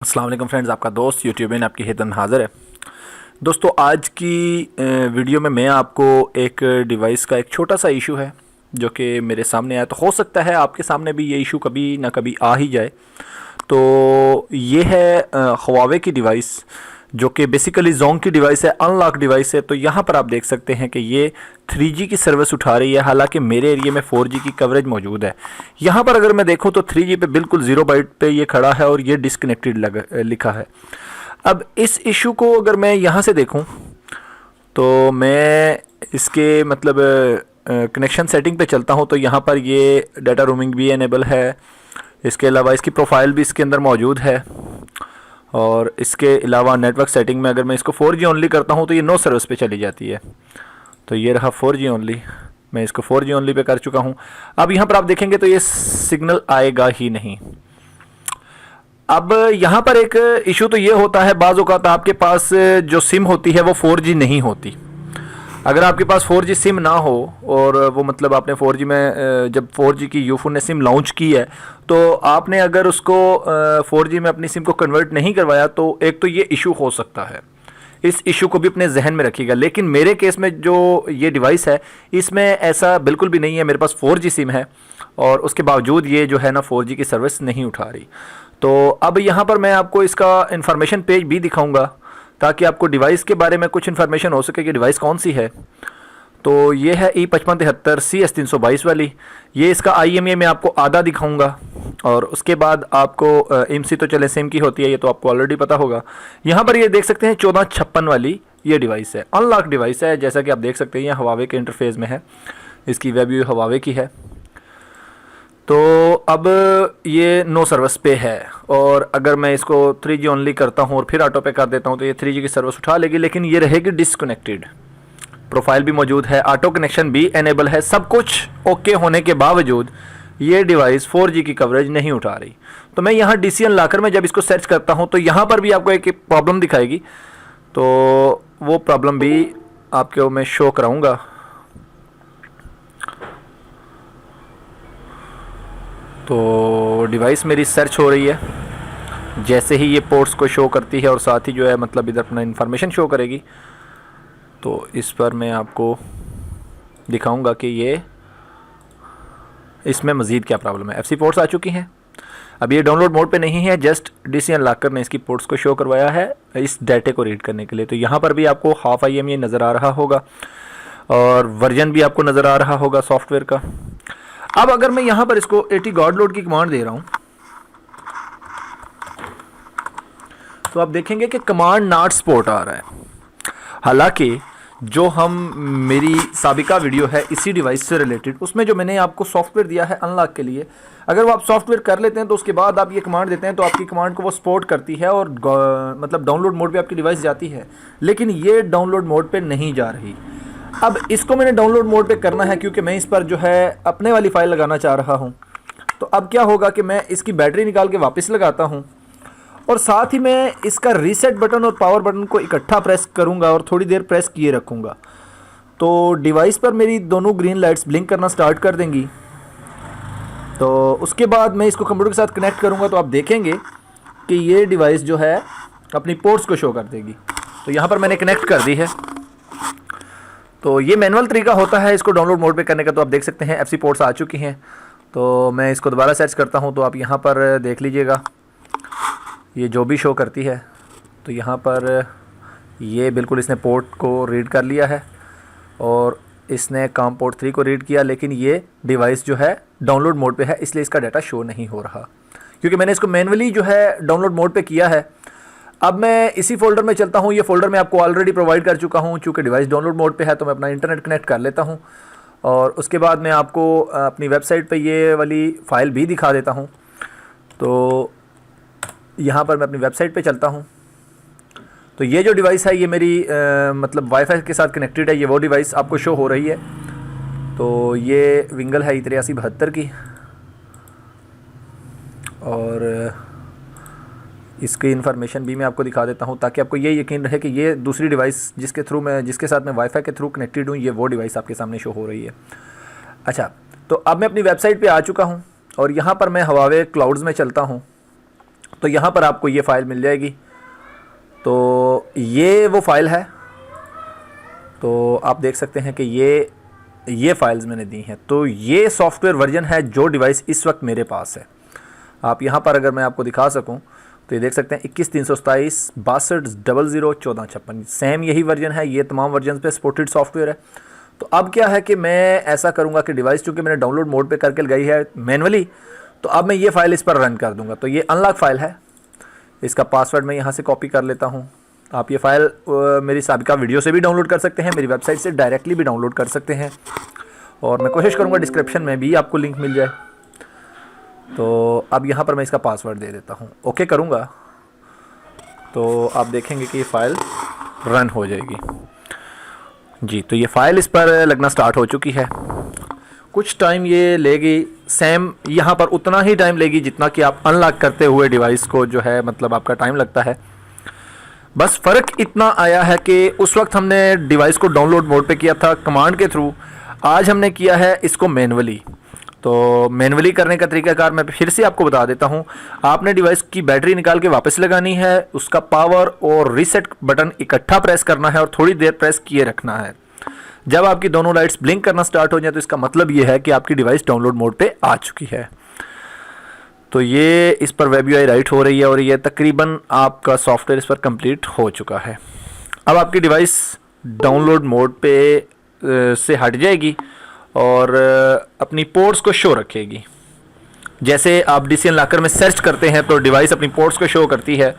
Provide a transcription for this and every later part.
अस्सलाम वालेकुम फ्रेंड्स, आपका दोस्त यूट्यूब में आपकी खिदमत में हाज़िर है। दोस्तों, आज की वीडियो में मैं आपको एक डिवाइस का एक छोटा सा इशू है जो कि मेरे सामने आया, तो हो सकता है आपके सामने भी ये इशू कभी ना कभी आ ही जाए। तो ये है ख्वावे की डिवाइस जो कि बेसिकली जोंग की डिवाइस है, अनलॉक डिवाइस है। तो यहाँ पर आप देख सकते हैं कि ये 3G की सर्विस उठा रही है, हालांकि मेरे एरिया में 4G की कवरेज मौजूद है। यहाँ पर अगर मैं देखूँ तो 3G पे बिल्कुल 0 बाइट पे ये खड़ा है और ये डिसकनेक्टेड लिखा है। अब इस इशू को अगर मैं यहाँ से देखूँ तो मैं इसके मतलब कनेक्शन सेटिंग पे चलता हूँ, तो यहाँ पर ये डाटा रोमिंग भी इनेबल है। इसके अलावा इसकी प्रोफाइल भी इसके अंदर मौजूद है। और इसके अलावा नेटवर्क सेटिंग में अगर मैं इसको 4G ओनली करता हूँ तो ये नो सर्विस पे चली जाती है। तो ये रहा 4G ओनली, मैं इसको 4G ओनली पे कर चुका हूँ। अब यहाँ पर आप देखेंगे तो ये सिग्नल आएगा ही नहीं। अब यहाँ पर एक इशू तो ये होता है, बाज़ औक़ात आपके पास जो सिम होती है वो 4G नहीं होती। अगर आपके पास 4G सिम ना हो और वो मतलब आपने 4G में जब 4G की यूफोन ने सिम लॉन्च की है तो आपने अगर उसको 4G में अपनी सिम को कन्वर्ट नहीं करवाया तो एक तो ये इशू हो सकता है। इस इशू को भी अपने जहन में रखिएगा। लेकिन मेरे केस में जो ये डिवाइस है इसमें ऐसा बिल्कुल भी नहीं है। मेरे पास 4G सिम है और उसके बावजूद ये जो है ना 4G की सर्विस नहीं उठा रही। तो अब यहाँ पर मैं आपको इसका इन्फॉर्मेशन पेज भी दिखाऊंगा ताकि आपको डिवाइस के बारे में कुछ इन्फॉर्मेशन हो सके कि डिवाइस कौन सी है। तो ये है E5573 CS322 वाली। ये इसका IMEI मैं आपको आधा दिखाऊंगा और उसके बाद आपको IMSI तो चले सिम की होती है, ये तो आपको ऑलरेडी पता होगा। यहाँ पर ये देख सकते हैं 1456 वाली ये डिवाइस है, अनलॉक डिवाइस है। जैसा कि आप देख सकते हैं ये हवावे के इंटरफेस में है, इसकी वेब व्यू हवावे की है। तो अब ये नो सर्विस पे है और अगर मैं इसको 3G ओनली करता हूँ और फिर ऑटो पे कर देता हूँ तो ये 3G की सर्विस उठा लेगी, लेकिन ये रहेगी डिसकनेक्टेड। प्रोफाइल भी मौजूद है, ऑटो कनेक्शन भी इनेबल है, सब कुछ ओके होने के बावजूद ये डिवाइस 4G की कवरेज नहीं उठा रही। तो मैं यहाँ DC अनलॉकर में जब इसको सर्च करता हूँ तो यहाँ पर भी आपको एक प्रॉब्लम दिखाएगी, तो वो प्रॉब्लम भी आपको मैं शो कराऊँगा। तो डिवाइस मेरी सर्च हो रही है, जैसे ही ये पोर्ट्स को शो करती है और साथ ही जो है मतलब इधर अपना इन्फॉर्मेशन शो करेगी, तो इस पर मैं आपको दिखाऊंगा कि ये इसमें मज़ीद क्या प्रॉब्लम है। FC पोर्ट्स आ चुकी हैं। अब ये डाउनलोड मोड पे नहीं है, जस्ट DC अनलॉकर ने इसकी पोर्ट्स को शो करवाया है इस डाटे को रीड करने के लिए। तो यहाँ पर भी आपको हाफ IMEI नज़र आ रहा होगा और वर्जन भी आपको नज़र आ रहा होगा सॉफ्टवेयर का। अब अगर मैं यहाँ पर इसको AT गॉड लोड की कमांड दे रहा हूँ तो आप देखेंगे कि कमांड नॉट सपोर्ट आ रहा है। हालांकि जो हम मेरी साबिका वीडियो है इसी डिवाइस से रिलेटेड, उसमें जो मैंने आपको सॉफ्टवेयर दिया है अनलॉक के लिए, अगर वो आप सॉफ्टवेयर कर लेते हैं तो उसके बाद आप ये कमांड देते हैं तो आपकी कमांड को वो सपोर्ट करती है और मतलब डाउनलोड मोड पे आपकी डिवाइस जाती है। लेकिन ये डाउनलोड मोड पे नहीं जा रही। अब इसको मैंने डाउनलोड मोड पे करना है क्योंकि मैं इस पर जो है अपने वाली फ़ाइल लगाना चाह रहा हूँ। तो अब क्या होगा कि मैं इसकी बैटरी निकाल के वापस लगाता हूँ और साथ ही मैं इसका रीसेट बटन और पावर बटन को इकट्ठा प्रेस करूँगा और थोड़ी देर प्रेस किए रखूँगा। तो डिवाइस पर मेरी दोनों ग्रीन लाइट्स ब्लिंक करना स्टार्ट कर देंगी। तो उसके बाद मैं इसको कंप्यूटर के साथ कनेक्ट करूँगा तो आप देखेंगे कि ये डिवाइस जो है अपनी पोर्ट्स को शो कर देगी। तो यहाँ पर मैंने कनेक्ट कर दी है। तो ये मैनुअल तरीका होता है इसको डाउनलोड मोड पे करने का। तो आप देख सकते हैं FC पोर्ट्स आ चुकी हैं। तो मैं इसको दोबारा सर्च करता हूँ तो आप यहाँ पर देख लीजिएगा ये जो भी शो करती है। तो यहाँ पर ये बिल्कुल इसने पोर्ट को रीड कर लिया है और इसने काम पोर्ट 3 को रीड किया, लेकिन ये डिवाइस जो है डाउनलोड मोड पे है इसलिए इसका डाटा शो नहीं हो रहा क्योंकि मैंने इसको मैनुअली जो है डाउनलोड मोड पे किया है। अब मैं इसी फोल्डर में चलता हूँ। ये फोल्डर मैं आपको ऑलरेडी प्रोवाइड कर चुका हूँ। चूँकि डिवाइस डाउनलोड मोड पे है तो मैं अपना इंटरनेट कनेक्ट कर लेता हूँ और उसके बाद मैं आपको अपनी वेबसाइट पे ये वाली फ़ाइल भी दिखा देता हूँ। तो यहाँ पर मैं अपनी वेबसाइट पे चलता हूँ। तो ये जो डिवाइस है ये मेरी मतलब वाईफाई के साथ कनेक्टेड है। ये वो डिवाइस आपको शो हो रही है। तो ये विंगल है E8372 की और इसकी इन्फॉर्मेशन भी मैं आपको दिखा देता हूँ ताकि आपको ये यकीन रहे कि ये दूसरी डिवाइस जिसके साथ मैं वाईफाई के थ्रू कनेक्टेड हूँ, ये वो डिवाइस आपके सामने शो हो रही है। अच्छा, तो अब मैं अपनी वेबसाइट पे आ चुका हूँ और यहाँ पर मैं हवावे क्लाउड्स में चलता हूँ तो यहाँ पर आपको ये फ़ाइल मिल जाएगी। तो ये वो फ़ाइल है। तो आप देख सकते हैं कि ये फ़ाइल्स मैंने दी हैं। तो ये सॉफ्टवेयर वर्जन है जो डिवाइस इस वक्त मेरे पास है। आप यहाँ पर अगर मैं आपको दिखा सकूँ तो ये देख सकते हैं 21,327 62 00 14 56 सेम यही वर्जन है। ये तमाम वर्जन पे सपोर्टेड सॉफ्टवेयर है। तो अब क्या है कि मैं ऐसा करूँगा कि डिवाइस चूँकि मैंने डाउनलोड मोड पे करके लगाई है मैनुअली, तो अब मैं ये फ़ाइल इस पर रन कर दूँगा। तो ये अनलॉक फ़ाइल है। इसका पासवर्ड मैं यहाँ से कॉपी कर लेता हूँ। आप ये फ़ाइल मेरी साबिका वीडियो से भी डाउनलोड कर सकते हैं, मेरी वेबसाइट से डायरेक्टली भी डाउनलोड कर सकते हैं, और मैं कोशिश करूँगा डिस्क्रिप्शन में भी आपको लिंक मिल जाए। तो अब यहाँ पर मैं इसका पासवर्ड दे देता हूँ, ओके करूँगा तो आप देखेंगे कि ये फ़ाइल रन हो जाएगी जी। तो ये फ़ाइल इस पर लगना स्टार्ट हो चुकी है। कुछ टाइम ये लेगी, सेम यहाँ पर उतना ही टाइम लेगी जितना कि आप अनलॉक करते हुए डिवाइस को जो है मतलब आपका टाइम लगता है। बस फ़र्क इतना आया है कि उस वक्त हमने डिवाइस को डाउनलोड मोड पे किया था कमांड के थ्रू, आज हमने किया है इसको मैनुअली। तो मैनुअली करने का तरीकाकार मैं फिर से आपको बता देता हूँ। आपने डिवाइस की बैटरी निकाल के वापस लगानी है, उसका पावर और रीसेट बटन इकट्ठा प्रेस करना है और थोड़ी देर प्रेस किए रखना है। जब आपकी दोनों लाइट्स ब्लिंक करना स्टार्ट हो जाए तो इसका मतलब ये है कि आपकी डिवाइस डाउनलोड मोड पे आ चुकी है। तो ये इस पर वेब यूआई राइट हो रही है और ये तकरीबन आपका सॉफ्टवेयर इस पर कंप्लीट हो चुका है। अब आपकी डिवाइस डाउनलोड मोड पे से हट जाएगी और अपनी पोर्ट्स को शो रखेगी। जैसे आप DCN लॉकर में सर्च करते हैं तो डिवाइस अपनी पोर्ट्स को शो करती है,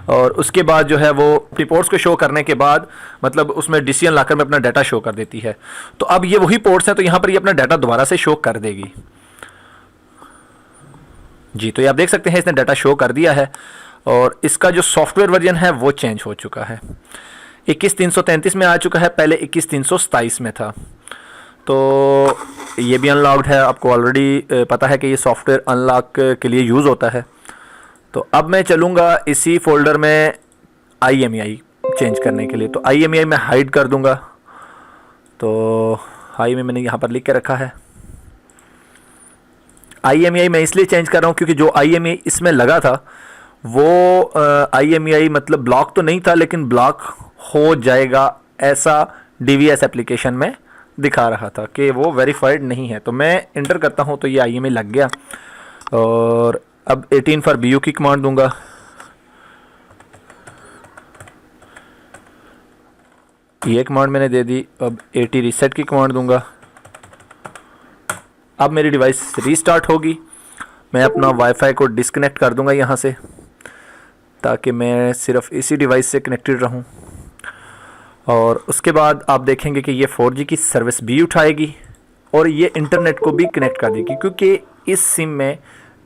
और उसके बाद जो है वो अपनी पोर्ट्स को शो करने के बाद मतलब उसमें DCN लॉकर में अपना डाटा शो कर देती है। तो अब ये वही पोर्ट्स हैं, तो यहाँ पर ये अपना डाटा दोबारा से शो कर देगी जी। तो ये आप देख सकते हैं इसने डाटा शो कर दिया है और इसका जो सॉफ्टवेयर वर्जन है वो चेंज हो चुका है। 21,333 में आ चुका है, पहले 21,327 में था। तो ये भी अनलॉक्ड है, आपको ऑलरेडी पता है कि ये सॉफ्टवेयर अनलॉक के लिए यूज़ होता है। तो अब मैं चलूँगा इसी फोल्डर में IMEI चेंज करने के लिए। तो IMEI मैं हाइड कर दूँगा। तो IMEI मैंने यहाँ पर लिख के रखा है। IMEI मैं इसलिए चेंज कर रहा हूँ क्योंकि जो IMEI इसमें लगा था वो IMEI मतलब ब्लॉक तो नहीं था, लेकिन ब्लॉक हो जाएगा ऐसा DVS एप्लीकेशन में दिखा रहा था कि वो वेरीफाइड नहीं है। तो मैं इंटर करता हूँ तो ये IMEI लग गया, और अब 18 फॉर BU की कमांड दूंगा। ये कमांड मैंने दे दी। अब 80 रीसेट की कमांड दूंगा। अब मेरी डिवाइस रीस्टार्ट होगी। मैं अपना वाईफाई को डिस्कनेक्ट कर दूंगा यहाँ से, ताकि मैं सिर्फ इसी डिवाइस से कनेक्टेड रहूँ। और उसके बाद आप देखेंगे कि ये 4G की सर्विस भी उठाएगी और ये इंटरनेट को भी कनेक्ट कर देगी, क्योंकि इस सिम में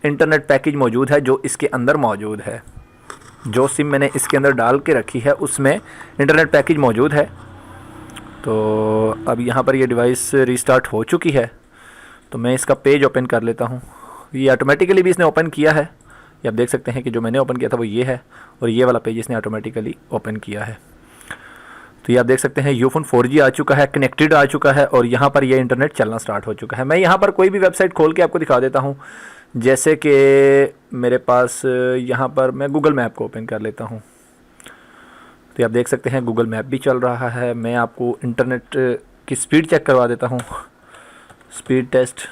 इंटरनेट पैकेज मौजूद है जो इसके अंदर मौजूद है। जो सिम मैंने इसके अंदर डाल के रखी है उसमें इंटरनेट पैकेज मौजूद है। तो अब यहाँ पर ये डिवाइस रीस्टार्ट हो चुकी है। तो मैं इसका पेज ओपन कर लेता हूँ। ये ऑटोमेटिकली भी इसने ओपन किया है। ये आप देख सकते हैं कि जो मैंने ओपन किया था वो ये है, और ये वाला पेज इसने ऑटोमेटिकली ओपन किया है। तो ये आप देख सकते हैं यूफोन 4G आ चुका है, कनेक्टेड आ चुका है, और यहाँ पर ये इंटरनेट चलना स्टार्ट हो चुका है। मैं यहाँ पर कोई भी वेबसाइट खोल के आपको दिखा देता हूँ। जैसे कि मेरे पास यहाँ पर मैं गूगल मैप को ओपन कर लेता हूँ। तो आप देख सकते हैं गूगल मैप भी चल रहा है। मैं आपको इंटरनेट की स्पीड चेक करवा देता हूँ, स्पीड टेस्ट।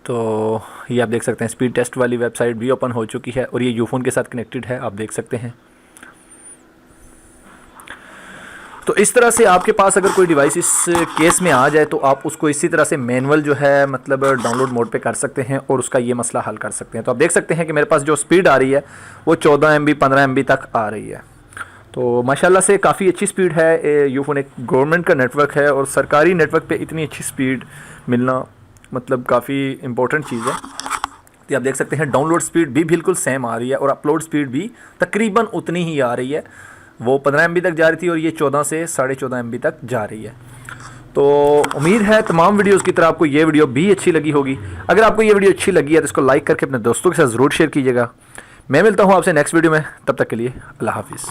तो ये आप देख सकते हैं स्पीड टेस्ट वाली वेबसाइट भी ओपन हो चुकी है, और ये यूफोन के साथ कनेक्टेड है, आप देख सकते हैं। तो इस तरह से आपके पास अगर कोई डिवाइस इस केस में आ जाए तो आप उसको इसी तरह से मैनुअल जो है मतलब डाउनलोड मोड पे कर सकते हैं और उसका ये मसला हल कर सकते हैं। तो आप देख सकते हैं कि मेरे पास जो स्पीड आ रही है वो 14 MB 15 MB तक आ रही है। तो माशाल्लाह से काफ़ी अच्छी स्पीड है। यूफोन एक गवर्नमेंट का नेटवर्क है, और सरकारी नेटवर्क पे इतनी अच्छी स्पीड मिलना मतलब काफ़ी इम्पोर्टेंट चीज़ है। तो आप देख सकते हैं डाउनलोड स्पीड भी बिल्कुल सेम आ रही है, और अपलोड स्पीड भी तकरीबन उतनी ही आ रही है। वो 15 MB तक जा रही थी और ये 14 से 14.5 MB तक जा रही है। तो उम्मीद है तमाम वीडियोस की तरह आपको ये वीडियो भी अच्छी लगी होगी। अगर आपको ये वीडियो अच्छी लगी है तो इसको लाइक करके अपने दोस्तों के साथ ज़रूर शेयर कीजिएगा। मैं मिलता हूँ आपसे नेक्स्ट वीडियो में, तब तक के लिए अल्लाह हाफिज़।